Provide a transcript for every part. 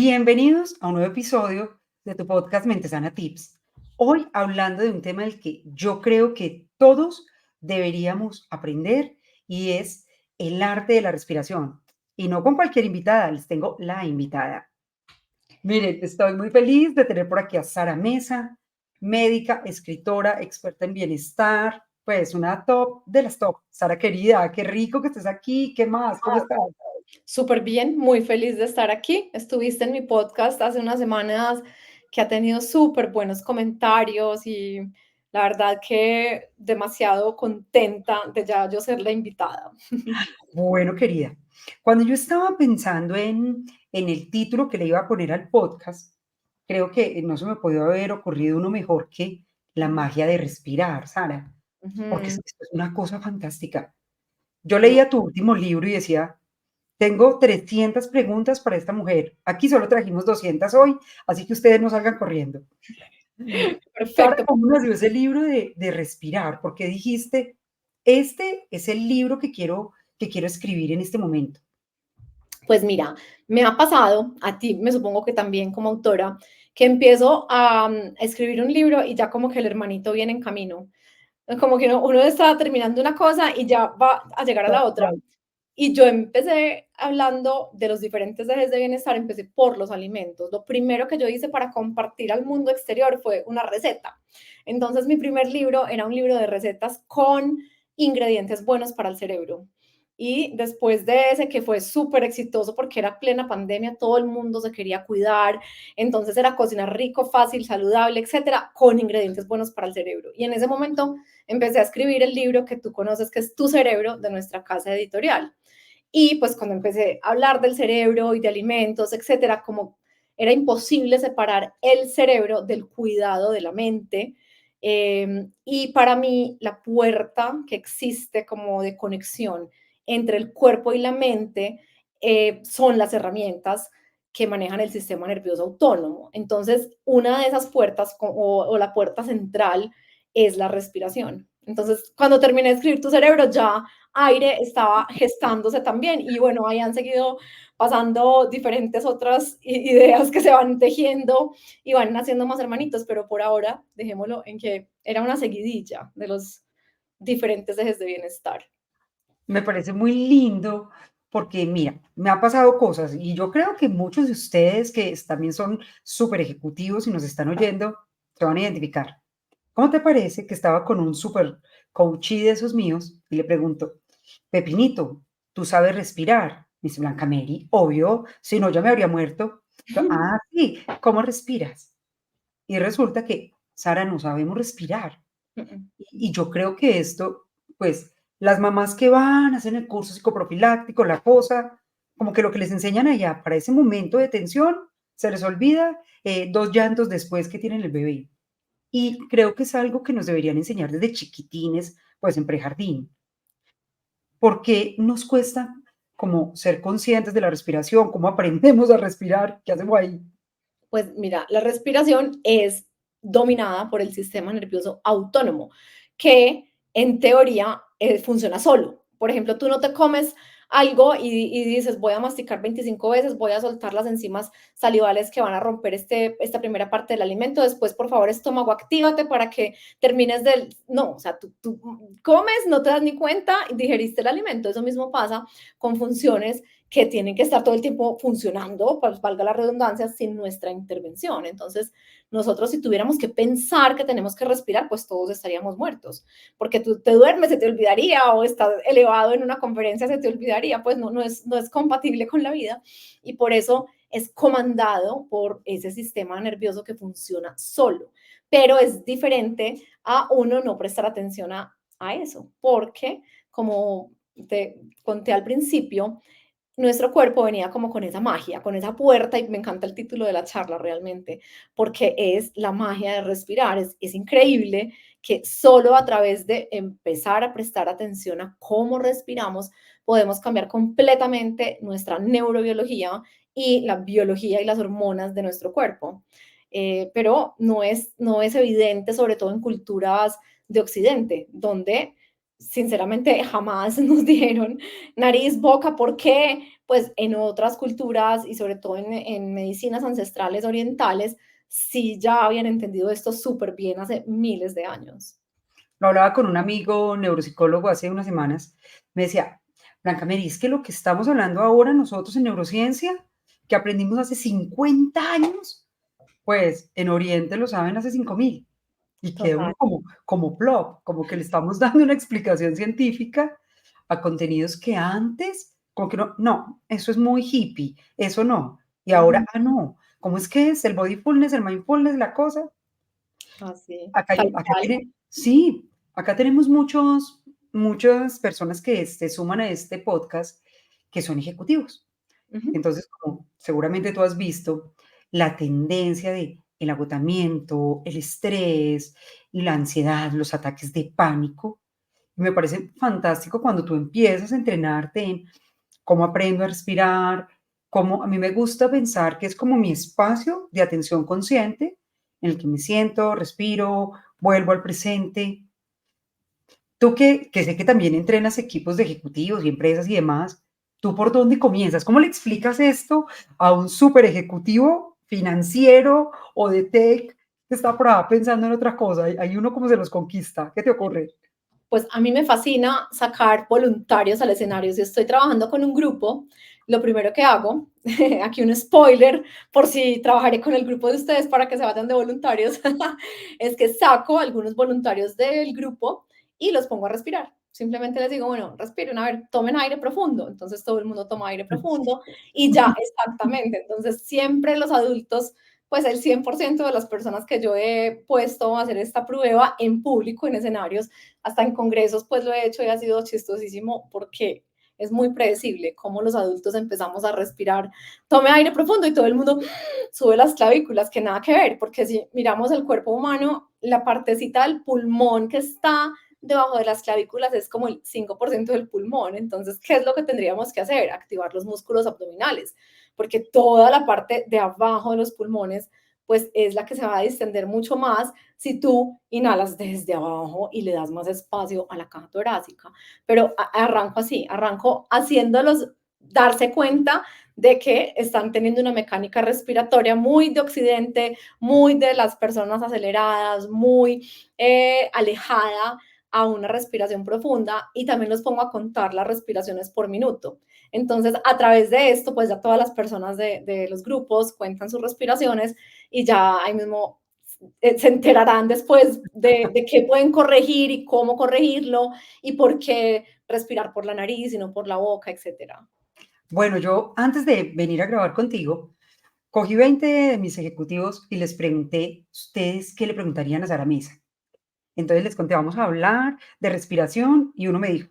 Bienvenidos a un nuevo episodio de tu podcast Mente Sana Tips. Hoy hablando de un tema del que yo creo que todos deberíamos aprender y es el arte de la respiración. Y no con cualquier invitada, les tengo la invitada. Miren, estoy muy feliz de tener por aquí a Sara Mesa, médica, escritora, experta en bienestar, pues una top de las top. Sara querida, qué rico que estés aquí, ¿qué más? ¿Cómo estás? Súper bien, muy feliz de estar aquí. Estuviste en mi podcast hace unas semanas que ha tenido súper buenos comentarios y la verdad que demasiado contenta de ya yo ser la invitada. Bueno, querida, cuando yo estaba pensando en el título que le iba a poner al podcast, creo que no se me podía haber ocurrido uno mejor que la magia de respirar, Sara, porque Ujú. esto es una cosa fantástica. Yo No, leía tu último libro y decía, tengo 300 preguntas para esta mujer. Aquí solo trajimos 200 hoy, así que ustedes no salgan corriendo. Sara, perfecto. ¿cómo nació ese libro de respirar? Porque dijiste, este es el libro que quiero escribir en este momento. Pues mira, me ha pasado, a ti me supongo que también como autora, que empiezo a escribir un libro y ya como que el hermanito viene en camino. Como que uno está terminando una cosa y ya va a llegar a la otra. Total. Y yo empecé hablando de los diferentes ejes de bienestar, empecé por los alimentos. Lo primero que yo hice para compartir al mundo exterior fue una receta. Entonces mi primer libro era un libro de recetas con ingredientes buenos para el cerebro. Y después de ese, que fue súper exitoso porque era plena pandemia, todo el mundo se quería cuidar, entonces era cocinar rico, fácil, saludable, etcétera, con ingredientes buenos para el cerebro. Y en ese momento empecé a escribir el libro que tú conoces, que es Tu cerebro, de nuestra casa editorial. Y pues cuando empecé a hablar del cerebro y de alimentos, etcétera, como era imposible separar el cerebro del cuidado de la mente. Y para mí la puerta que existe como de conexión entre el cuerpo y la mente son las herramientas que manejan el sistema nervioso autónomo. Entonces, una de esas puertas o la puerta central es la respiración. Entonces, cuando terminé de escribir Tu cerebro, ya aire estaba gestándose también y bueno, ahí han seguido pasando diferentes otras ideas que se van tejiendo y van haciendo más hermanitos, pero por ahora dejémoslo en que era una seguidilla de los diferentes ejes de bienestar. Me parece muy lindo porque, mira, me ha pasado cosas y yo creo que muchos de ustedes también son súper ejecutivos y nos están oyendo, se van a identificar. ¿Cómo te parece que estaba con un súper coachí de esos míos y le pregunto, Pepinito, ¿tú sabes respirar? Me dice Blanca Mary, obvio, si no, ya me habría muerto. Yo, ah, sí, ¿cómo respiras? Y resulta que, Sara, no sabemos respirar. Y yo creo que esto, pues, las mamás que van, hacen el curso psicoprofiláctico, la cosa, como que lo que les enseñan allá para ese momento de tensión, se les olvida 2 llantos después que tienen el bebé. Y creo que es algo que nos deberían enseñar desde chiquitines, pues, en prejardín. ¿Por qué nos cuesta como ser conscientes de la respiración? ¿Cómo aprendemos a respirar? ¿Qué hacemos ahí? Pues mira, la respiración es dominada por el sistema nervioso autónomo, que en teoría funciona solo. Por ejemplo, tú no te comes algo y dices, voy a masticar 25 veces, voy a soltar las enzimas salivales que van a romper esta primera parte del alimento. Después, por favor, estómago, actívate para que termines del... No, o sea, tú comes, no te das ni cuenta y digeriste el alimento. Eso mismo pasa con funciones que tienen que estar todo el tiempo funcionando, pues, valga la redundancia, sin nuestra intervención. Entonces, nosotros si tuviéramos que pensar que tenemos que respirar, pues todos estaríamos muertos, porque tú te duermes, se te olvidaría, o estás elevado en una conferencia, se te olvidaría, pues no es compatible con la vida, y por eso es comandado por ese sistema nervioso que funciona solo, pero es diferente a uno no prestar atención a eso, porque como te conté al principio, nuestro cuerpo venía como con esa magia, con esa puerta, y me encanta el título de la charla realmente, porque es la magia de respirar. Es increíble que solo a través de empezar a prestar atención a cómo respiramos, podemos cambiar completamente nuestra neurobiología y la biología y las hormonas de nuestro cuerpo. Pero no es evidente, sobre todo en culturas de Occidente, donde sinceramente jamás nos dijeron nariz, boca, ¿por qué? pues en otras culturas y sobre todo en medicinas ancestrales orientales, sí ya habían entendido esto súper bien hace miles de años. Lo hablaba con un amigo neuropsicólogo hace unas semanas. Me decía, Blanca Mary, es que lo que estamos hablando ahora nosotros en neurociencia, que aprendimos hace 50 años, pues en Oriente lo saben hace 5000. Y queda Total. uno como plop, como que le estamos dando una explicación científica a contenidos que antes, como que no, eso es muy hippie, eso no. Y ahora, Ujú. no, ¿cómo es que es? El mindfulness, la cosa. Así, Acá tal hay acá cual. tiene sí, acá tenemos muchas personas que se suman a este podcast que son ejecutivos. Ujú. Entonces, como seguramente tú has visto, la tendencia de el agotamiento, el estrés, la ansiedad, los ataques de pánico, me parece fantástico cuando tú empiezas a entrenarte en cómo aprendo a respirar, cómo a mí me gusta pensar que es como mi espacio de atención consciente en el que me siento, respiro, vuelvo al presente. Tú que sé que también entrenas equipos de ejecutivos y empresas y demás, ¿tú por dónde comienzas? ¿Cómo le explicas esto a un súper ejecutivo financiero o de tech que está por ahí pensando en otra cosa? Ahí uno cómo se los conquista. ¿Qué te ocurre? Pues a mí me fascina sacar voluntarios al escenario. Si estoy trabajando con un grupo, lo primero que hago, aquí un spoiler, por si trabajaré con el grupo de ustedes para que se vayan de voluntarios, es que saco algunos voluntarios del grupo y los pongo a respirar. Simplemente les digo, bueno, respiren, a ver, tomen aire profundo. Entonces todo el mundo toma aire profundo y ya, exactamente. Entonces siempre los adultos, pues el 100% de las personas que yo he puesto a hacer esta prueba en público, en escenarios, hasta en congresos, pues lo he hecho y ha sido chistosísimo porque es muy predecible cómo los adultos empezamos a respirar, tome aire profundo y todo el mundo sube las clavículas, que nada que ver, porque si miramos el cuerpo humano, la partecita del pulmón que está debajo de las clavículas es como el 5% del pulmón. Entonces, ¿qué es lo que tendríamos que hacer? Activar los músculos abdominales, porque toda la parte de abajo de los pulmones, pues es la que se va a distender mucho más si tú inhalas desde abajo y le das más espacio a la caja torácica. Pero arranco así, arranco haciéndolos darse cuenta de que están teniendo una mecánica respiratoria muy de occidente, muy de las personas aceleradas, muy alejada a una respiración profunda, y también los pongo a contar las respiraciones por minuto. Entonces, a través de esto, pues ya todas las personas de los grupos cuentan sus respiraciones y ya ahí mismo se enterarán después de qué pueden corregir y cómo corregirlo y por qué respirar por la nariz y no por la boca, etcétera. Bueno, yo antes de venir a grabar contigo, cogí 20 de mis ejecutivos y les pregunté, ¿ustedes qué le preguntarían a Sara Misa? Entonces les conté, vamos a hablar de respiración y uno me dijo,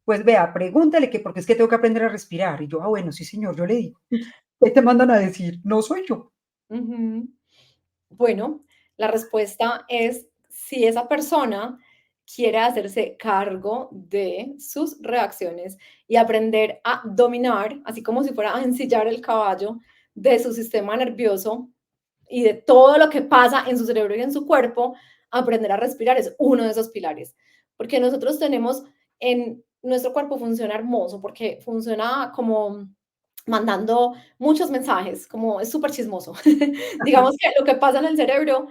pues vea, pregúntale que porque es que tengo que aprender a respirar. Y yo, bueno, sí, señor, yo le digo. ¿Qué te mandan a decir? No soy yo. Ujú. Bueno, la respuesta es si esa persona quiere hacerse cargo de sus reacciones y aprender a dominar, así como si fuera a ensillar el caballo de su sistema nervioso y de todo lo que pasa en su cerebro y en su cuerpo, aprender a respirar es uno de esos pilares. Porque nosotros tenemos en nuestro cuerpo funciona hermoso, porque funciona como mandando muchos mensajes, como es súper chismoso. Digamos que lo que pasa en el cerebro,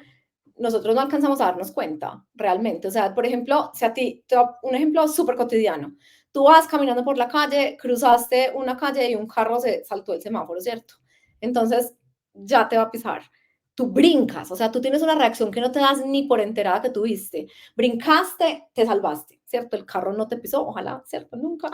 nosotros no alcanzamos a darnos cuenta realmente. O sea, por ejemplo, si a ti, un ejemplo súper cotidiano, tú vas caminando por la calle, cruzaste una calle y un carro se saltó el semáforo, ¿cierto? Entonces ya te va a pisar. Tú brincas, o sea, tú tienes una reacción que no te das ni por enterada que tuviste. Brincaste, te salvaste, ¿cierto? El carro no te pisó, ojalá, ¿cierto? Nunca.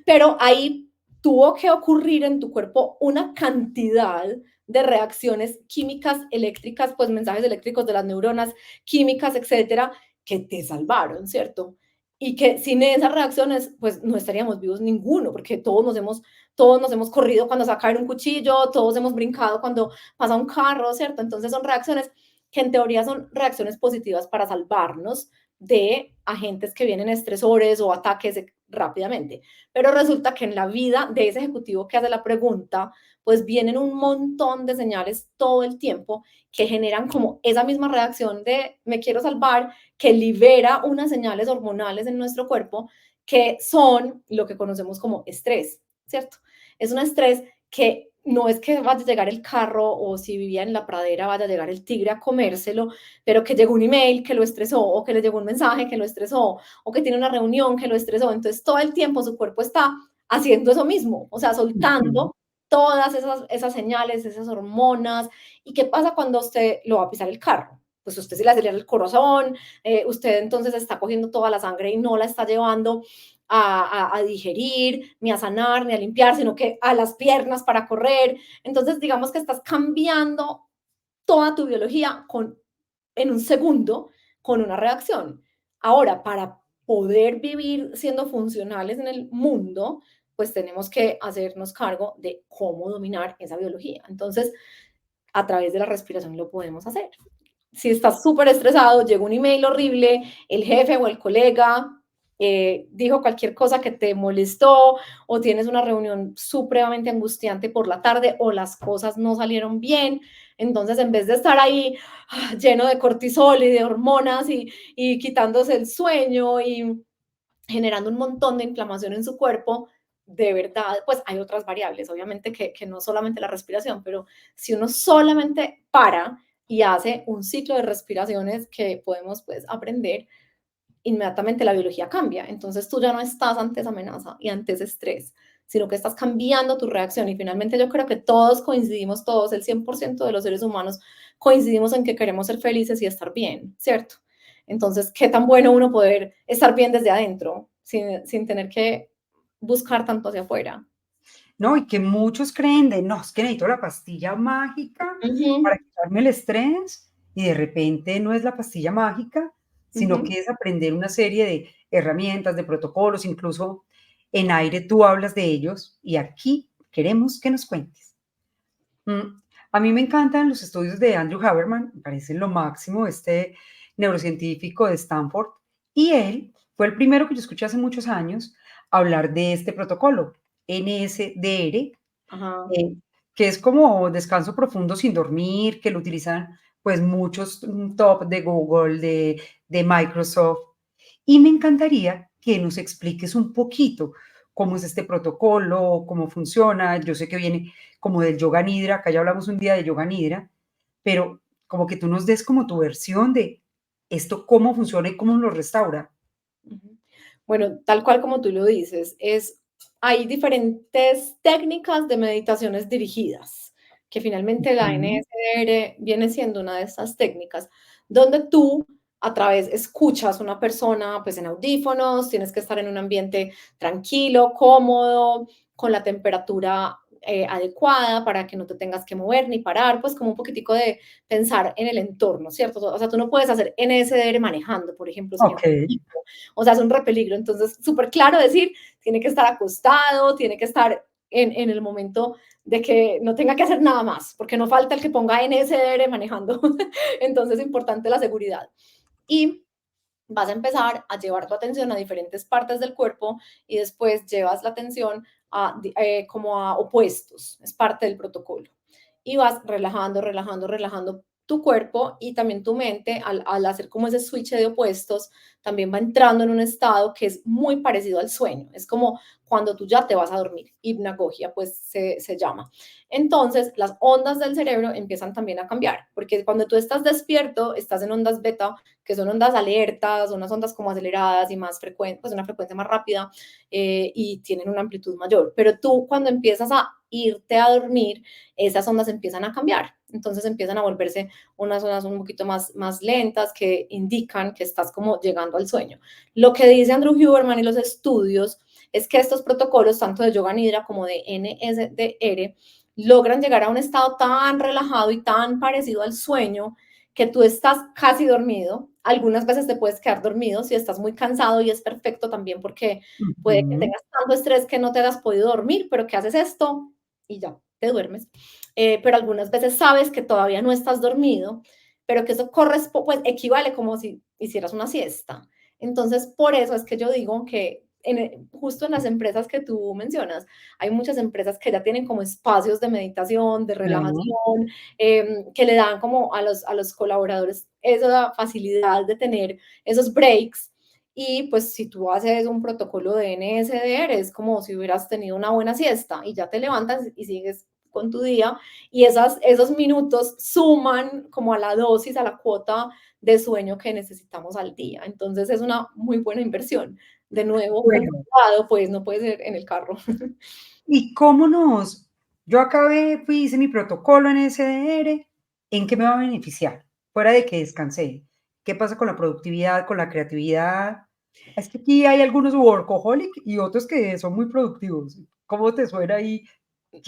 Pero ahí tuvo que ocurrir en tu cuerpo una cantidad de reacciones químicas, eléctricas, pues mensajes eléctricos de las neuronas, químicas, etcétera, que te salvaron, ¿cierto? Y que sin esas reacciones, pues no estaríamos vivos ninguno, porque todos nos hemos corrido cuando saca un cuchillo, todos hemos brincado cuando pasa un carro, ¿cierto? Entonces son reacciones que en teoría son reacciones positivas para salvarnos de agentes que vienen estresores o ataques rápidamente. Pero resulta que en la vida de ese ejecutivo que hace la pregunta, pues vienen un montón de señales todo el tiempo que generan como esa misma reacción de me quiero salvar, que libera unas señales hormonales en nuestro cuerpo que son lo que conocemos como estrés, ¿cierto? Es un estrés que no es que vaya a llegar el carro o si vivía en la pradera vaya a llegar el tigre a comérselo, pero que llegó un email que lo estresó o que le llegó un mensaje que lo estresó o que tiene una reunión que lo estresó. Entonces todo el tiempo su cuerpo está haciendo eso mismo, o sea, Ujú. soltando todas esas señales, esas hormonas. ¿Y qué pasa cuando usted lo va a pisar el carro? Pues usted se le acelera el corazón, usted entonces está cogiendo toda la sangre y no la está llevando a digerir, ni a sanar, ni a limpiar, sino que a las piernas para correr. Entonces, digamos que estás cambiando toda tu biología en un segundo con una reacción. Ahora, para poder vivir siendo funcionales en el mundo, pues tenemos que hacernos cargo de cómo dominar esa biología. Entonces, a través de la respiración lo podemos hacer. Si estás súper estresado, llega un email horrible, el jefe o el colega dijo cualquier cosa que te molestó o tienes una reunión supremamente angustiante por la tarde o las cosas no salieron bien, entonces en vez de estar ahí lleno de cortisol y de hormonas y quitándose el sueño y generando un montón de inflamación en su cuerpo, de verdad, pues hay otras variables, obviamente que no solamente la respiración, pero si uno solamente para y hace un ciclo de respiraciones que podemos pues aprender, inmediatamente la biología cambia. Entonces tú ya no estás ante esa amenaza y ante ese estrés, sino que estás cambiando tu reacción. Y finalmente yo creo que todos coincidimos, todos, el 100% de los seres humanos coincidimos en que queremos ser felices y estar bien, ¿cierto? Entonces, qué tan bueno uno poder estar bien desde adentro, sin tener que buscar tanto hacia afuera. No, y que muchos creen de, no, es que necesito la pastilla mágica para Ujú, quitarme el estrés, y de repente no es la pastilla mágica, sino ujú. que es aprender una serie de herramientas, de protocolos, incluso en aire tú hablas de ellos, y aquí queremos que nos cuentes. A mí me encantan los estudios de Andrew Haberman, me parecen lo máximo, este neurocientífico de Stanford, y él fue el primero que yo escuché hace muchos años hablar de este protocolo, NSDR, Ajá. eh, que es como descanso profundo sin dormir, que lo utilizan pues muchos top de Google, de Microsoft. Y me encantaría que nos expliques un poquito cómo es este protocolo, cómo funciona. Yo sé que viene como del yoga nidra, acá ya hablamos un día de yoga nidra, pero como que tú nos des como tu versión de esto, cómo funciona y cómo lo restaura. Ujú. Bueno, tal cual como tú lo dices, hay diferentes técnicas de meditaciones dirigidas, que finalmente la Ujú. NSR viene siendo una de estas técnicas, donde tú a través escuchas a una persona pues en audífonos, tienes que estar en un ambiente tranquilo, cómodo, con la temperatura adecuada para que no te tengas que mover ni parar, pues como un poquitico de pensar en el entorno, ¿cierto? O sea, tú no puedes hacer NSR manejando, por ejemplo, sería un Ok. peligro, o sea, es un repeligro. Entonces, súper claro decir, tiene que estar acostado, tiene que estar en el momento de que no tenga que hacer nada más, porque no falta el que ponga NSDR manejando. Entonces, es importante la seguridad. Y vas a empezar a llevar tu atención a diferentes partes del cuerpo y después llevas la atención como a opuestos, es parte del protocolo. Y vas relajando, relajando, relajando tu cuerpo y también tu mente al hacer como ese switch de opuestos, también va entrando en un estado que es muy parecido al sueño. Es como cuando tú ya te vas a dormir, hipnagogia, pues se llama. Entonces, las ondas del cerebro empiezan también a cambiar, porque cuando tú estás despierto, estás en ondas beta, que son ondas alertas, unas ondas como aceleradas y más frecuentes, pues una frecuencia más rápida y tienen una amplitud mayor. Pero tú cuando empiezas a irte a dormir, esas ondas empiezan a cambiar. Entonces empiezan a volverse unas ondas un poquito más lentas que indican que estás como llegando al sueño. Lo que dice Andrew Huberman y los estudios es que estos protocolos, tanto de yoga nidra como de NSDR, logran llegar a un estado tan relajado y tan parecido al sueño que tú estás casi dormido. Algunas veces te puedes quedar dormido si estás muy cansado y es perfecto también porque puede que Ujú. tengas tanto estrés que no te hayas podido dormir, pero que haces esto y ya, te duermes. Pero algunas veces sabes que todavía no estás dormido, pero que eso pues equivale como si hicieras una siesta. Entonces, por eso es que yo digo que justo en las empresas que tú mencionas, hay muchas empresas que ya tienen como espacios de meditación, de Ah, relajación, que le dan como a los colaboradores esa facilidad de tener esos breaks Y pues si tú haces un protocolo de NSDR, es como si hubieras tenido una buena siesta y ya te levantas y sigues con tu día. Y esos minutos suman como a la dosis, a la cuota de sueño que necesitamos al día. Entonces es una muy buena inversión. De nuevo, Bueno, comprobado, pues no puede ser en el carro. ¿y cómo nos? Yo acabé, fui, hice mi protocolo en SDR, ¿en qué me va a beneficiar? Fuera de que descansé. ¿Qué pasa con la productividad, con la creatividad? Es que aquí hay algunos workaholic y otros que son muy productivos. ¿Cómo te suena ahí?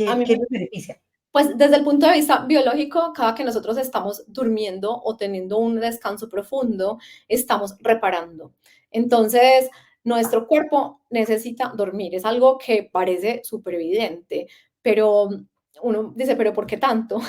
A mí ¿Qué nos beneficia? Pues desde el punto de vista biológico, cada que nosotros estamos durmiendo o teniendo un descanso profundo, estamos reparando. Entonces, nuestro cuerpo necesita dormir. Es algo que parece súper evidente, pero uno dice, pero ¿por qué tanto?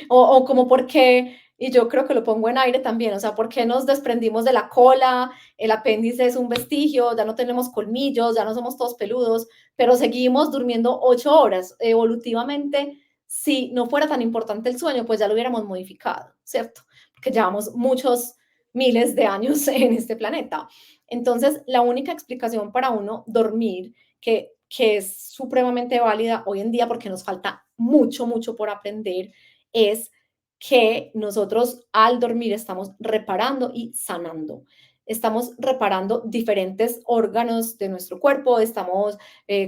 O como por qué, y yo creo que lo pongo en aire también, o sea, ¿por qué nos desprendimos de la cola? El apéndice es un vestigio, ya no tenemos colmillos, ya no somos todos peludos, pero seguimos durmiendo 8 horas. Evolutivamente, si no fuera tan importante el sueño, pues ya lo hubiéramos modificado, ¿cierto? Porque llevamos muchos miles de años en este planeta. Entonces, la única explicación para uno dormir, que es supremamente válida hoy en día porque nos falta mucho, mucho por aprender, es que nosotros al dormir estamos reparando y sanando. Estamos reparando diferentes órganos de nuestro cuerpo, estamos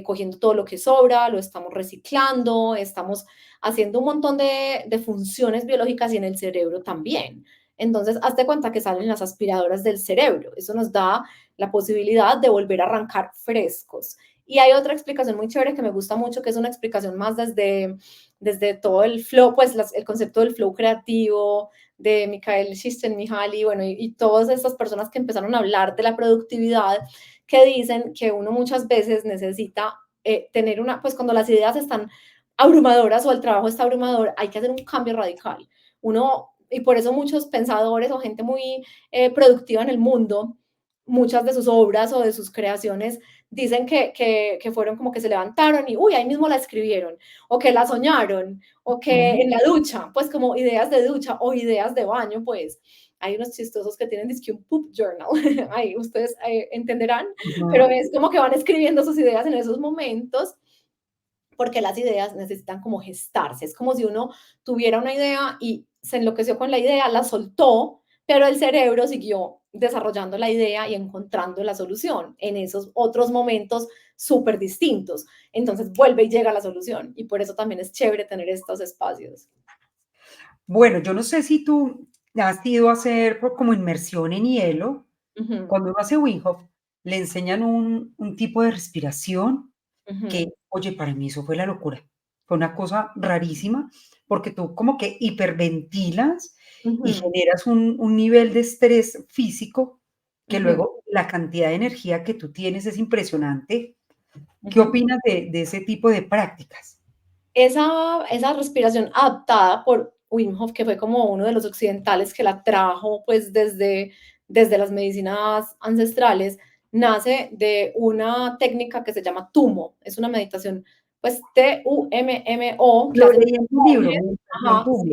cogiendo todo lo que sobra, lo estamos reciclando, estamos haciendo un montón de funciones biológicas y en el cerebro también. Entonces, hazte cuenta que salen las aspiradoras del cerebro. Eso nos da la posibilidad de volver a arrancar frescos. Y hay otra explicación muy chévere que me gusta mucho, que es una explicación más desde todo el flow, pues el concepto del flow creativo, de Mikhail Csikszentmihalyi, bueno, y todas estas personas que empezaron a hablar de la productividad, que dicen que uno muchas veces necesita tener una, pues cuando las ideas están abrumadoras o el trabajo está abrumador, hay que hacer un cambio radical. Uno, y por eso muchos pensadores o gente muy productiva en el mundo, muchas de sus obras o de sus creaciones dicen que fueron como que se levantaron y, uy, ahí mismo la escribieron, o que la soñaron, o que Ujú. en la ducha, pues como ideas de ducha o ideas de baño, pues hay unos chistosos que tienen disque un poop journal, ahí ustedes entenderán, pero Ujú. es como que van escribiendo sus ideas en esos momentos porque las ideas necesitan como gestarse. Es como si uno tuviera una idea y se enloqueció con la idea, la soltó, pero el cerebro siguió desarrollando la idea y encontrando la solución en esos otros momentos súper distintos. Entonces vuelve y llega a la solución y por eso también es chévere tener estos espacios. Bueno, yo no sé si tú has ido a hacer como inmersión en hielo. Uh -huh, Cuando uno hace Wim Hof, le enseñan un tipo de respiración uh -huh, que, oye, para mí eso fue la locura. Fue una cosa rarísima, porque tú como que hiperventilas uh y -huh, generas un nivel de estrés físico uh que -huh, luego la cantidad de energía que tú tienes es impresionante. uh ¿Qué -huh. opinas de ese tipo de prácticas? Esa respiración adaptada por Wim Hof, que fue como uno de los occidentales que la trajo pues desde las medicinas ancestrales, nace de una técnica que se llama Tumo. Es una meditación, pues T-U-M-M-O, que Lo hacen leí en un libro, monjes. Meditación Ajá, sí. Tumo.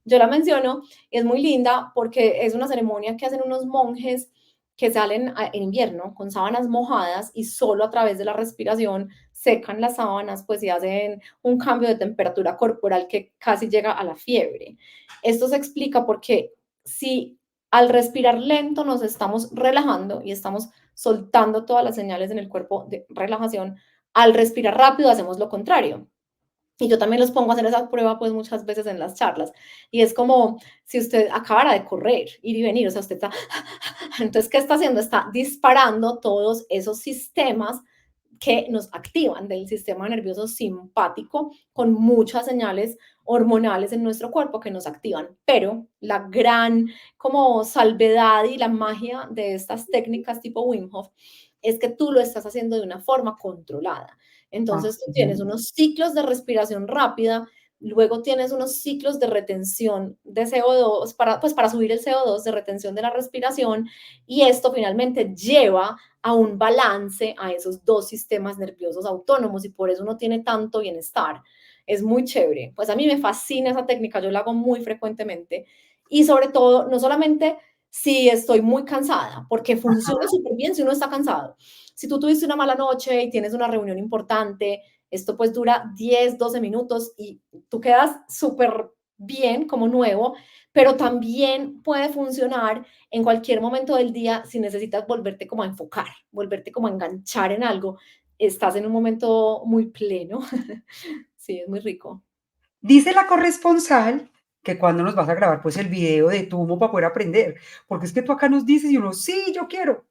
Yo la menciono y es muy linda porque es una ceremonia que hacen unos monjes que salen en invierno con sábanas mojadas y solo a través de la respiración secan las sábanas, pues y hacen un cambio de temperatura corporal que casi llega a la fiebre. Esto se explica porque si al respirar lento nos estamos relajando y estamos soltando todas las señales en el cuerpo de relajación, al respirar rápido hacemos lo contrario. Y yo también los pongo a hacer esa prueba pues muchas veces en las charlas. Y es como si usted acabara de correr, ir y venir, o sea, usted está... Entonces, ¿qué está haciendo? Está disparando todos esos sistemas que nos activan del sistema nervioso simpático con muchas señales hormonales en nuestro cuerpo que nos activan. Pero la gran como salvedad y la magia de estas técnicas tipo Wim Hof es que tú lo estás haciendo de una forma controlada. Entonces tú tienes Okey. unos ciclos de respiración rápida, luego tienes unos ciclos de retención de CO2 para subir el CO2, de retención de la respiración, y esto finalmente lleva a un balance a esos dos sistemas nerviosos autónomos y por eso uno tiene tanto bienestar. Es muy chévere. Pues a mí me fascina esa técnica, yo la hago muy frecuentemente y sobre todo, no solamente si estoy muy cansada, porque funciona súper bien si uno está cansado. Si tú tuviste una mala noche y tienes una reunión importante, esto pues dura 10, 12 minutos y tú quedas súper bien, como nuevo, pero también puede funcionar en cualquier momento del día si necesitas volverte como a enfocar, volverte como a enganchar en algo. Estás en un momento muy pleno. Sí, es muy rico. Dice la corresponsal que cuando nos vas a grabar, pues, el video de Tumo para poder aprender, porque es que tú acá nos dices y uno: "Sí, yo quiero".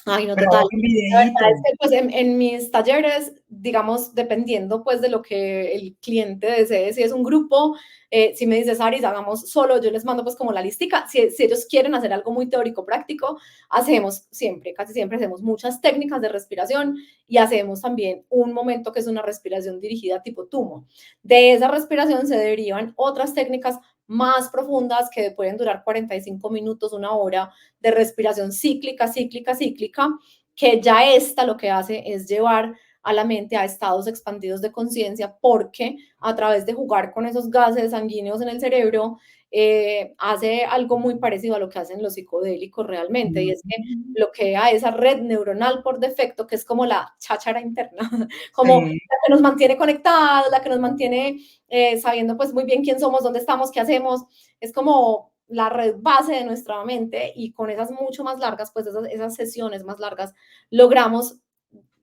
Ay, no, total. Grabamos un La verdad es videíto. que, pues, en mis talleres, digamos, dependiendo, pues, de lo que el cliente desee, si es un grupo, si me dice: "Saris, hagamos solo", yo les mando, pues, como la listica. Si ellos quieren hacer algo muy teórico, práctico, hacemos siempre, casi siempre hacemos muchas técnicas de respiración y hacemos también un momento que es una respiración dirigida tipo Tumo. De esa respiración se derivan otras técnicas más profundas que pueden durar 45 minutos, una hora, de respiración cíclica, cíclica, cíclica, que ya esta lo que hace es llevar a la mente a estados expandidos de conciencia, porque a través de jugar con esos gases sanguíneos en el cerebro, hace algo muy parecido a lo que hacen los psicodélicos realmente, y es que Mm, bloquea esa red neuronal por defecto, que es como la cháchara interna, como sí. la que nos mantiene conectados, la que nos mantiene sabiendo pues muy bien quién somos, dónde estamos, qué hacemos, es como la red base de nuestra mente, y con esas mucho más largas, pues esas sesiones más largas, logramos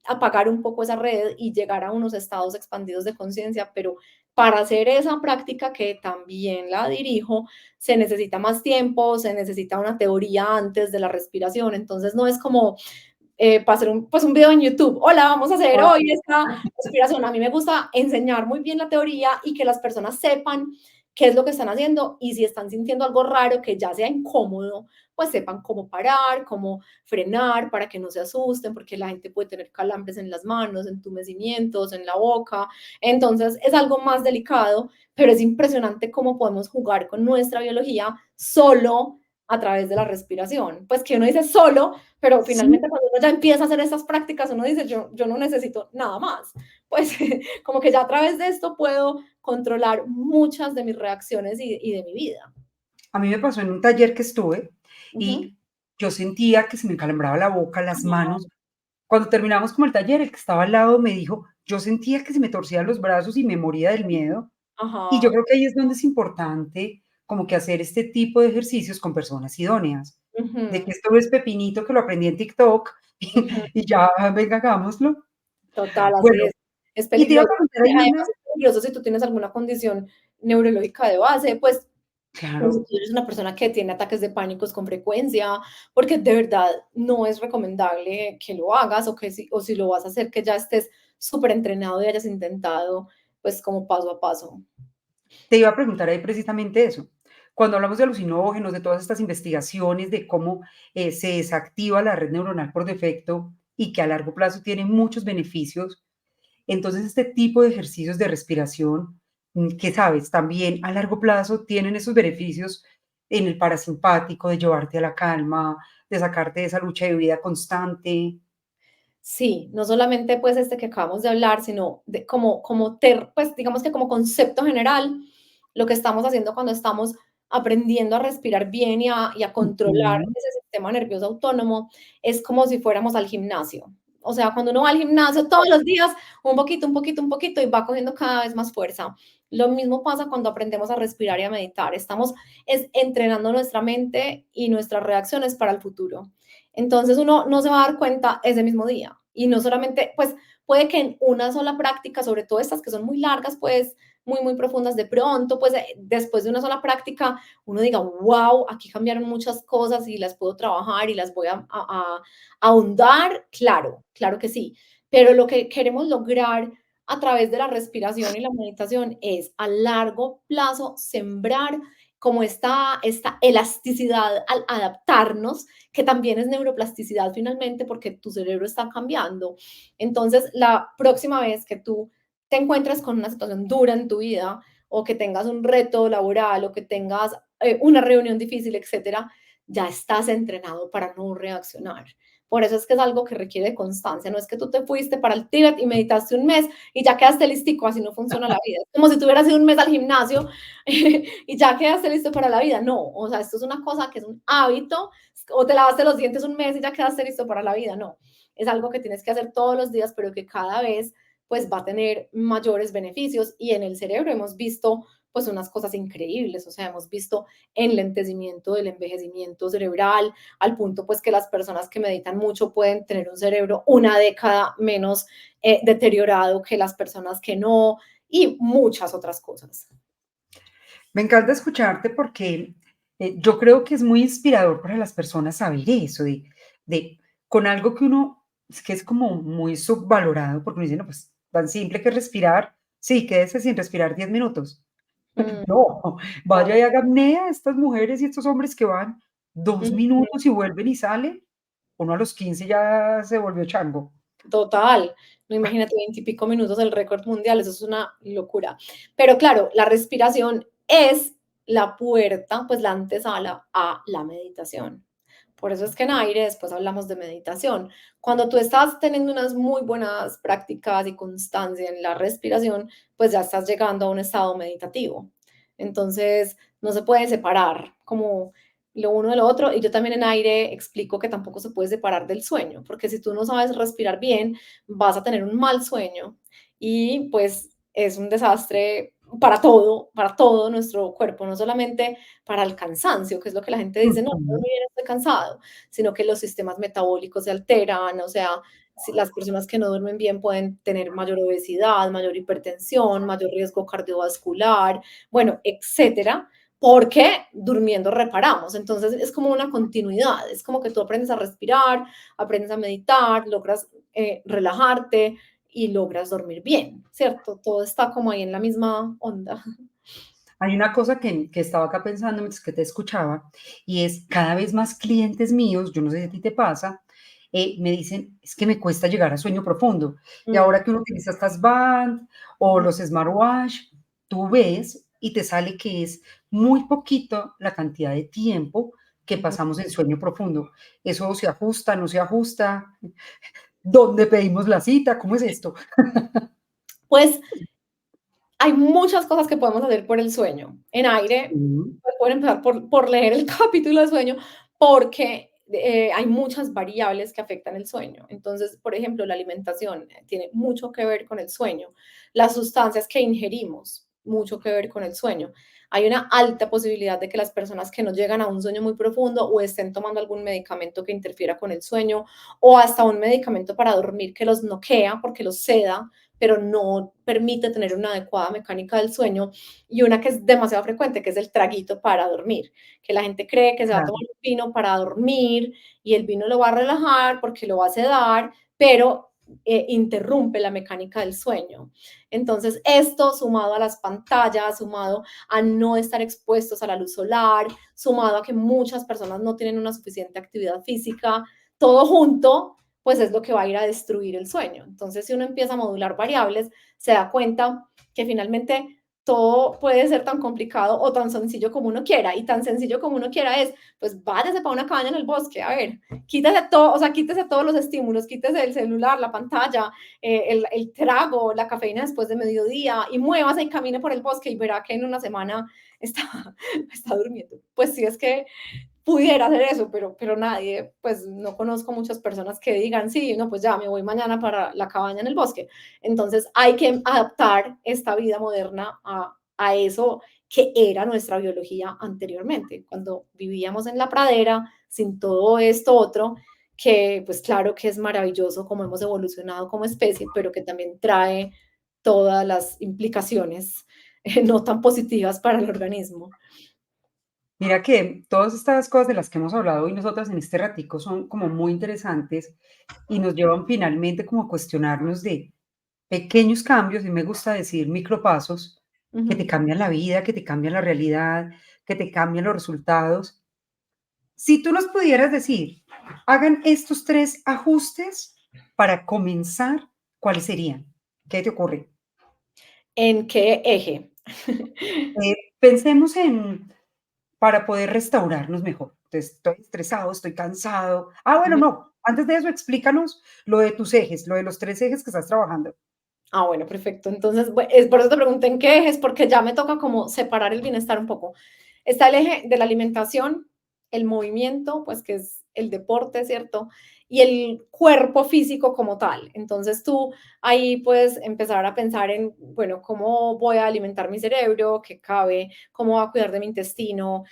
apagar un poco esa red y llegar a unos estados expandidos de conciencia, pero para hacer esa práctica que también la dirijo, se necesita más tiempo, se necesita una teoría antes de la respiración, entonces no es como para hacer pues un video en YouTube. Hola, vamos a hacer Ah, hoy esta respiración. A mí me gusta enseñar muy bien la teoría y que las personas sepan qué es lo que están haciendo, y si están sintiendo algo raro que ya sea incómodo, pues sepan cómo parar, cómo frenar para que no se asusten, porque la gente puede tener calambres en las manos, entumecimientos en la boca. Entonces es algo más delicado, pero es impresionante cómo podemos jugar con nuestra biología solo a través de la respiración. Pues que uno dice solo, pero sí. finalmente cuando uno ya empieza a hacer estas prácticas, uno dice, yo no necesito nada más. Pues como que ya a través de esto puedo controlar muchas de mis reacciones y de mi vida. A mí me pasó en un taller que estuve Ujú. y yo sentía que se me calambraba la boca, las Ajá, manos. Cuando terminamos como el taller, el que estaba al lado me dijo: "Yo sentía que se me torcían los brazos y me moría del miedo". Y yo ajá, creo que ahí es donde es importante como que hacer este tipo de ejercicios con personas idóneas, de que ujú, esto no es pepinito que lo aprendí en TikTok ujú. y ya, venga, hagámoslo. Total, así Bueno, es. Es y te iba a peligroso. preguntar ahí Además, una es peligroso si tú tienes alguna condición neurológica de base, pues o si claro, tú eres una persona que tiene ataques de pánicos con frecuencia, porque de verdad no es recomendable que lo hagas, o si lo vas a hacer, que ya estés súper entrenado y hayas intentado, pues como paso a paso. te iba a preguntar ahí precisamente eso. Cuando hablamos de alucinógenos, de todas estas investigaciones de cómo, se desactiva la red neuronal por defecto y que a largo plazo tiene muchos beneficios. Entonces, este tipo de ejercicios de respiración, que sabes, también a largo plazo tienen esos beneficios en el parasimpático, de llevarte a la calma, de sacarte de esa lucha de vida constante. Sí, no solamente pues este que acabamos de hablar, sino de pues digamos que como concepto general, lo que estamos haciendo cuando estamos aprendiendo a respirar bien y a controlar Ujú, ese sistema nervioso autónomo, es como si fuéramos al gimnasio. O sea, cuando uno va al gimnasio todos los días, un poquito, un poquito, un poquito, y va cogiendo cada vez más fuerza. Lo mismo pasa cuando aprendemos a respirar y a meditar. Estamos entrenando nuestra mente y nuestras reacciones para el futuro. Entonces uno no se va a dar cuenta ese mismo día. Y no solamente, pues puede que en una sola práctica, sobre todo estas que son muy largas, pues muy, muy profundas, de pronto, pues después de una sola práctica, uno diga, wow, aquí cambiaron muchas cosas y las puedo trabajar y las voy a ahondar. Claro, claro que sí. Pero lo que queremos lograr a través de la respiración y la meditación es a largo plazo sembrar como esta elasticidad al adaptarnos, que también es neuroplasticidad finalmente, porque tu cerebro está cambiando. Entonces, la próxima vez que tú te encuentres con una situación dura en tu vida, o que tengas un reto laboral, o que tengas una reunión difícil, etcétera, ya estás entrenado para no reaccionar, Por eso es que es algo que requiere constancia. No es que tú te fuiste para el Tíbet y meditaste un mes y ya quedaste listico, así no funciona la vida. Es como si tú hubieras ido un mes al gimnasio y ya quedaste listo para la vida. No, o sea, esto es una cosa que es un hábito, o te lavaste los dientes un mes y ya quedaste listo para la vida. No, es algo que tienes que hacer todos los días, pero que cada vez pues va a tener mayores beneficios y en el cerebro hemos visto pues unas cosas increíbles, o sea, hemos visto enlentecimiento del envejecimiento cerebral, al punto pues que las personas que meditan mucho pueden tener un cerebro una década menos deteriorado que las personas que no, y muchas otras cosas. Me encanta escucharte porque yo creo que es muy inspirador para las personas saber eso, de con algo que uno, es que es como muy subvalorado, porque uno dice, no, pues tan simple que respirar, sí, quédese sin respirar 10 minutos. Mm, No, vaya y haga apnea a estas mujeres y estos hombres que van 2 minutos y vuelven y salen, uno a los 15 ya se volvió chango. total, no imagínate 20 y pico minutos el récord mundial, eso es una locura. Pero claro, la respiración es la puerta, pues la antesala a la meditación. Por eso es que en aire después hablamos de meditación. Cuando tú estás teniendo unas muy buenas prácticas y constancia en la respiración, pues ya estás llegando a un estado meditativo. Entonces, no se puede separar como lo uno de lo otro. Y yo también en aire explico que tampoco se puede separar del sueño, porque si tú no sabes respirar bien, vas a tener un mal sueño y pues es un desastre para todo nuestro cuerpo, no solamente para el cansancio, que es lo que la gente dice, no, no Ujú. bien estoy cansado, sino que los sistemas metabólicos se alteran, o sea, si las personas que no duermen bien pueden tener mayor obesidad, mayor hipertensión, mayor riesgo cardiovascular, bueno, etcétera, porque durmiendo reparamos. Entonces es como una continuidad, es como que tú aprendes a respirar, aprendes a meditar, logras relajarte y logras dormir bien, ¿cierto? Todo está como ahí en la misma onda. Hay una cosa que estaba acá pensando mientras que te escuchaba, y es cada vez más clientes míos, yo no sé si a ti te pasa, me dicen, es que me cuesta llegar a sueño profundo. Y Mm, ahora que uno utiliza estas band o mm, los smartwatch, tú ves y te sale que es muy poquito la cantidad de tiempo que mm. pasamos en sueño profundo. ¿Eso se ajusta, no se ajusta? ¿Dónde pedimos la cita? ¿Cómo es esto? Pues hay muchas cosas que podemos hacer por el sueño. En aire, Sí, pues pueden empezar por leer el capítulo de sueño, porque hay muchas variables que afectan el sueño. Entonces, por ejemplo, la alimentación tiene mucho que ver con el sueño. Las sustancias que ingerimos, mucho que ver con el sueño. Hay una alta posibilidad de que las personas que no llegan a un sueño muy profundo o estén tomando algún medicamento que interfiera con el sueño o hasta un medicamento para dormir que los noquea porque los seda, pero no permite tener una adecuada mecánica del sueño, y una que es demasiado frecuente, que es el traguito para dormir, que la gente cree que se va a tomar claro. un vino para dormir y el vino lo va a relajar porque lo va a sedar, pero interrumpe la mecánica del sueño. Entonces, esto sumado a las pantallas, sumado a no estar expuestos a la luz solar, sumado a que muchas personas no tienen una suficiente actividad física, todo junto pues es lo que va a ir a destruir el sueño. Entonces, si uno empieza a modular variables, se da cuenta que finalmente todo puede ser tan complicado o tan sencillo como uno quiera. Y tan sencillo como uno quiera es, pues váyase para una cabaña en el bosque, a ver, quítese todo, o sea, quítese todos los estímulos, quítese el celular, la pantalla, el trago, la cafeína después de mediodía y muévase y camine por el bosque y verá que en una semana está, está durmiendo. Pues sí, es que pudiera hacer eso, pero nadie, pues no conozco muchas personas que digan, sí, no, pues ya me voy mañana para la cabaña en el bosque. Entonces hay que adaptar esta vida moderna a eso que era nuestra biología anteriormente, cuando vivíamos en la pradera, sin todo esto otro, que pues claro que es maravilloso como hemos evolucionado como especie, pero que también trae todas las implicaciones no tan positivas para el organismo. Mira que todas estas cosas de las que hemos hablado hoy nosotras en este ratico son como muy interesantes y nos llevan finalmente como a cuestionarnos de pequeños cambios, y me gusta decir micropasos, que te Ujú. cambian la vida, que te cambian la realidad, que te cambian los resultados. Si tú nos pudieras decir, hagan estos 3 ajustes para comenzar, ¿cuáles serían? ¿Qué te ocurre? ¿En qué eje? Pensemos en para poder restaurarnos mejor. Entonces, estoy estresado, estoy cansado. Ah, bueno, Ujú. no. Antes de eso, explícanos lo de tus ejes, lo de los 3 ejes que estás trabajando. Ah, bueno, perfecto. Entonces, es por eso te pregunté en qué ejes, porque ya me toca como separar el bienestar un poco. Está el eje de la alimentación, el movimiento, pues que es el deporte, ¿cierto? Y el cuerpo físico como tal. Entonces tú ahí puedes empezar a pensar en, bueno, ¿cómo voy a alimentar mi cerebro? ¿Qué cabe? ¿Cómo voy a cuidar de mi intestino?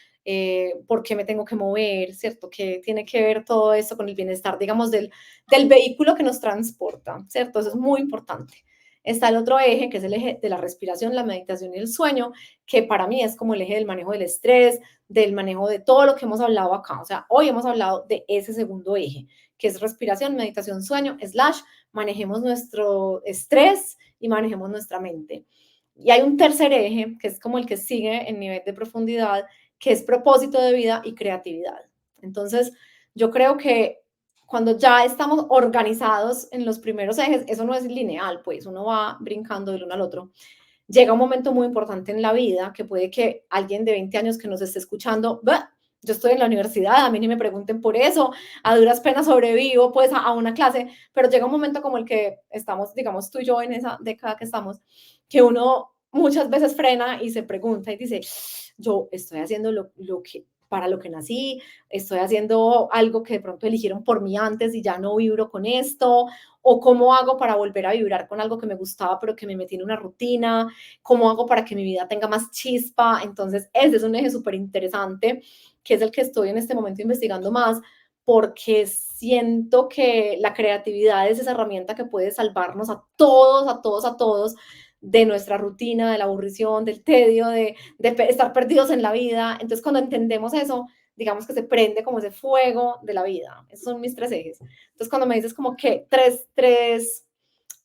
¿Por qué me tengo que mover? ¿Cierto? Que tiene que ver todo esto con el bienestar, digamos, del vehículo que nos transporta, ¿cierto? Eso es muy importante. Está el otro eje, que es el eje de la respiración, la meditación y el sueño, que para mí es como el eje del manejo del estrés, del manejo de todo lo que hemos hablado acá. O sea, hoy hemos hablado de ese segundo eje, que es respiración, meditación, sueño, slash, manejemos nuestro estrés y manejemos nuestra mente. Y hay un tercer eje, que es como el que sigue en nivel de profundidad, que es propósito de vida y creatividad. Entonces, yo creo que cuando ya estamos organizados en los primeros ejes, eso no es lineal, pues uno va brincando del uno al otro. Llega un momento muy importante en la vida que puede que alguien de 20 años que nos esté escuchando, bah, yo estoy en la universidad, a mí ni me pregunten por eso, a duras penas sobrevivo pues a una clase, pero llega un momento como el que estamos, digamos tú y yo en esa década que estamos, que uno muchas veces frena y se pregunta y dice, yo estoy haciendo lo que para lo que nací, estoy haciendo algo que de pronto eligieron por mí antes y ya no vibro con esto, o cómo hago para volver a vibrar con algo que me gustaba pero que me metí en una rutina, cómo hago para que mi vida tenga más chispa. Entonces, ese es un eje súper interesante, que es el que estoy en este momento investigando más, porque siento que la creatividad es esa herramienta que puede salvarnos a todos, a todos, a todos de nuestra rutina, de la aburrición, del tedio, de estar perdidos en la vida. Entonces, cuando entendemos eso, digamos que se prende como ese fuego de la vida. Esos son mis 3 ejes. Entonces, cuando me dices como que tres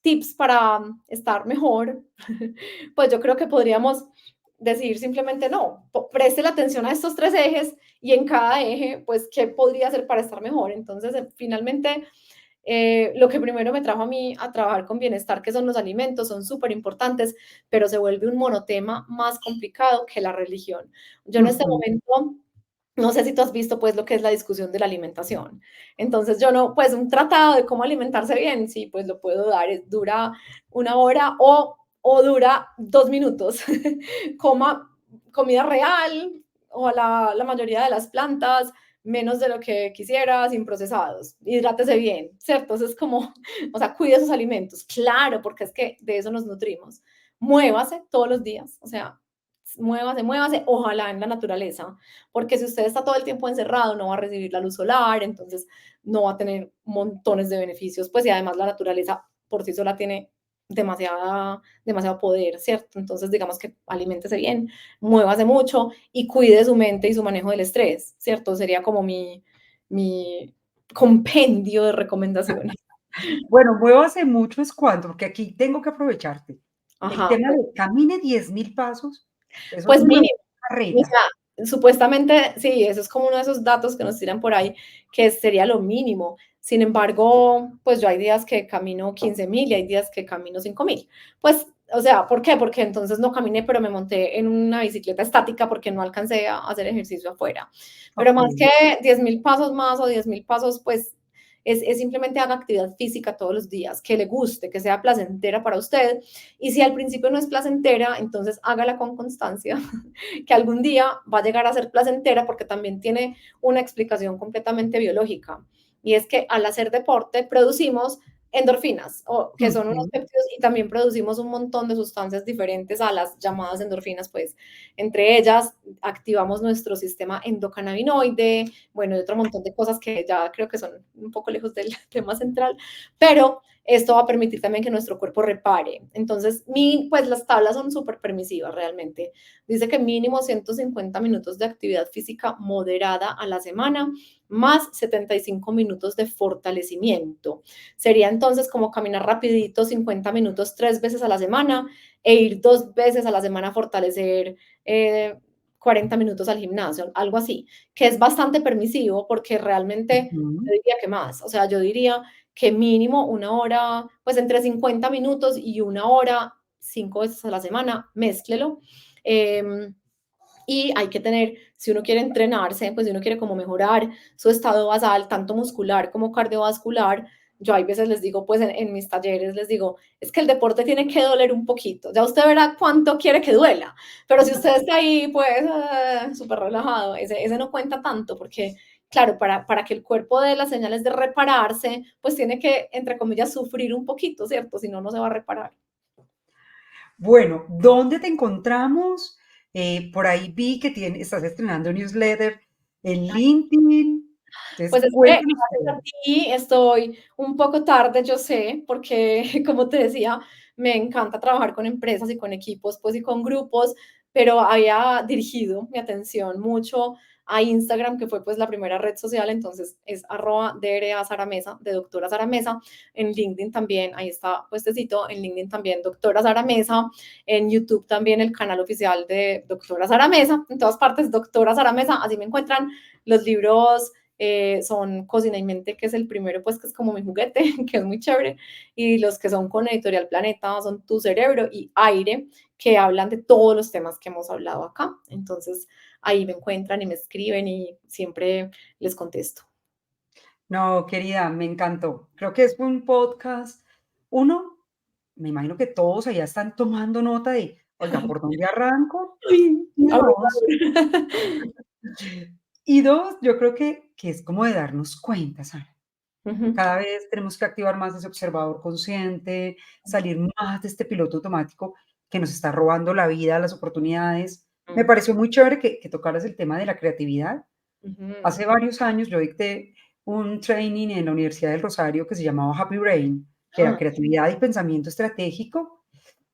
tips para estar mejor, pues yo creo que podríamos decir simplemente no, preste la atención a estos 3 ejes y en cada eje, pues, ¿qué podría hacer para estar mejor? Entonces, finalmente, lo que primero me trajo a mí a trabajar con bienestar, que son los alimentos, son súper importantes, pero se vuelve un monotema más complicado que la religión. Yo en este Ujú. momento no sé si tú has visto pues lo que es la discusión de la alimentación. Entonces yo no, pues un tratado de cómo alimentarse bien, sí, pues lo puedo dar, dura 1 hora o dura 2 minutos. Coma comida real o la mayoría de las plantas, menos de lo que quisiera, sin procesados. Hidrátese bien, ¿cierto? Entonces es como, o sea, cuide sus alimentos. Claro, porque es que de eso nos nutrimos. Muévase todos los días, o sea, muévase, muévase, ojalá en la naturaleza, porque si usted está todo el tiempo encerrado, no va a recibir la luz solar, entonces no va a tener montones de beneficios, pues y además la naturaleza por sí sola tiene demasiado poder, ¿cierto? Entonces digamos que aliméntese bien, muévase mucho y cuide su mente y su manejo del estrés, ¿cierto? Sería como mi compendio de recomendaciones. Bueno, muévase mucho es cuando, porque aquí tengo que aprovecharte. El Ajá, tema de camine 10.000 pasos, eso es pues una mínimo. O carrera. sea, supuestamente, sí, eso es como uno de esos datos que nos tiran por ahí, que sería lo mínimo. Sin embargo, pues yo hay días que camino 15.000 y hay días que camino 5.000. Pues, o sea, ¿por qué? Porque entonces no caminé, pero me monté en una bicicleta estática porque no alcancé a hacer ejercicio afuera. Pero más Okey. que 10.000 pasos más o 10.000 pasos, pues es simplemente haga actividad física todos los días, que le guste, que sea placentera para usted. Y si al principio no es placentera, entonces hágala con constancia que algún día va a llegar a ser placentera porque también tiene una explicación completamente biológica. Y es que al hacer deporte producimos endorfinas, o que son unos Ujú. péptidos, y también producimos un montón de sustancias diferentes a las llamadas endorfinas, pues entre ellas activamos nuestro sistema endocannabinoide, bueno, y otro montón de cosas que ya creo que son un poco lejos del tema central, pero esto va a permitir también que nuestro cuerpo repare. Entonces, pues las tablas son súper permisivas realmente. Dice que mínimo 150 minutos de actividad física moderada a la semana, más 75 minutos de fortalecimiento. Sería entonces como caminar rapidito 50 minutos 3 veces a la semana e ir 2 veces a la semana a fortalecer 40 minutos al gimnasio, algo así, que es bastante permisivo porque realmente yo Ujú. diría que más, o sea, yo diría que mínimo 1 hora, pues entre 50 minutos y 1 hora, 5 veces a la semana, mézclelo. Eh, Y hay que tener, si uno quiere entrenarse, pues si uno quiere como mejorar su estado basal, tanto muscular como cardiovascular, yo hay veces les digo, pues en mis talleres les digo, es que el deporte tiene que doler un poquito. Ya usted verá cuánto quiere que duela, pero si usted está ahí, pues súper relajado, ese no cuenta tanto porque, claro, para que el cuerpo dé las señales de repararse, pues tiene que, entre comillas, sufrir un poquito, ¿cierto? Si no, no se va a reparar. Bueno, ¿dónde te encontramos? Por ahí vi que estás estrenando newsletter en LinkedIn. Pues Entonces, es que cuéntanos gracias a todo. ti estoy un poco tarde, yo sé, porque como te decía, me encanta trabajar con empresas y con equipos, pues y con grupos, pero había dirigido mi atención mucho a Instagram, que fue pues la primera red social, entonces es @DRA Saramesa, de doctora Saramesa, en LinkedIn también, ahí está puestecito, en LinkedIn también doctora Saramesa, en YouTube también el canal oficial de doctora Saramesa, en todas partes doctora Saramesa, así me encuentran los libros son Cocina y Mente, que es el primero, pues que es como mi juguete, que es muy chévere, y los que son con Editorial Planeta son Tu Cerebro y Aire, que hablan de todos los temas que hemos hablado acá. Entonces ahí me encuentran y me escriben y siempre les contesto. No, querida, me encantó. Creo que es un podcast. Uno, me imagino que todos allá están tomando nota de, oiga, ¿por dónde arranco? Uy, Y dos, abrumador. y dos, yo creo que es como de darnos cuenta, Sara. Ujú. Cada vez tenemos que activar más ese observador consciente, salir más de este piloto automático que nos está robando la vida, las oportunidades. Me pareció muy chévere que tocaras el tema de la creatividad. Ujú. Hace varios años yo dicté un training en la Universidad del Rosario que se llamaba Happy Brain, que era Ah, creatividad y pensamiento estratégico,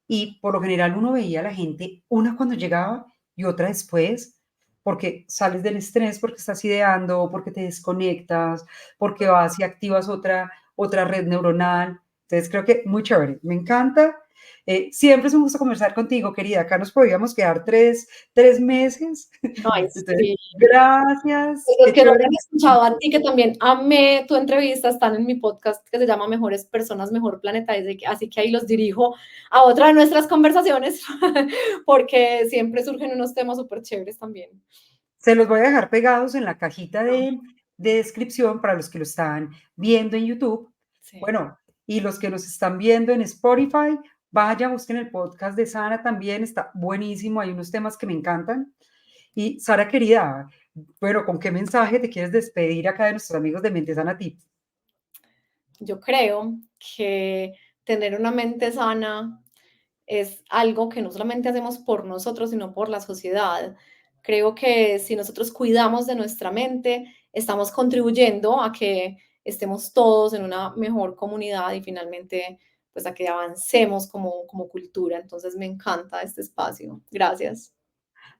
y por lo general uno veía a la gente, una cuando llegaba y otra después, porque sales del estrés, porque estás ideando, porque te desconectas, porque vas y activas otra red neuronal. Entonces creo que muy chévere, me encanta. Siempre es un gusto conversar contigo, querida. Acá nos podríamos quedar tres meses. ay, Entonces, sí. gracias, Los qué que no chévere. te han escuchado a ti, que también amé tu entrevista, están en mi podcast que se llama Mejores Personas, Mejor Planeta, así que ahí los dirijo a otra de nuestras conversaciones, porque siempre surgen unos temas súper chéveres también. Se los voy a dejar pegados en la cajita de descripción para los que lo están viendo en YouTube. Sí. Bueno, y los que nos están viendo en Spotify, vaya, busquen el podcast de Sara también, está buenísimo, hay unos temas que me encantan. Y Sara, querida, bueno, ¿con qué mensaje te quieres despedir acá de nuestros amigos de Mente Sana Tips? Yo creo que tener una mente sana es algo que no solamente hacemos por nosotros, sino por la sociedad. Creo que si nosotros cuidamos de nuestra mente, estamos contribuyendo a que estemos todos en una mejor comunidad y finalmente pues a que avancemos como cultura. Entonces me encanta este espacio. Gracias.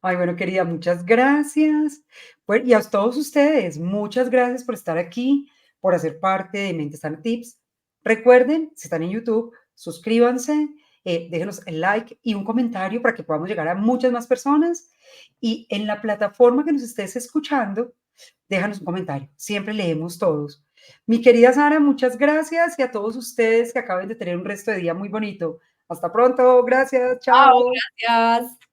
Ay, bueno, querida, muchas gracias. Bueno, y a todos ustedes, muchas gracias por estar aquí, por hacer parte de Mentes Sana Tips. Recuerden, si están en YouTube, suscríbanse, déjenos el like y un comentario para que podamos llegar a muchas más personas. Y en la plataforma que nos estés escuchando, déjanos un comentario. Siempre leemos todos. Mi querida Sara, muchas gracias y a todos ustedes que acaben de tener un resto de día muy bonito. Hasta pronto, gracias, Chao, chao. gracias.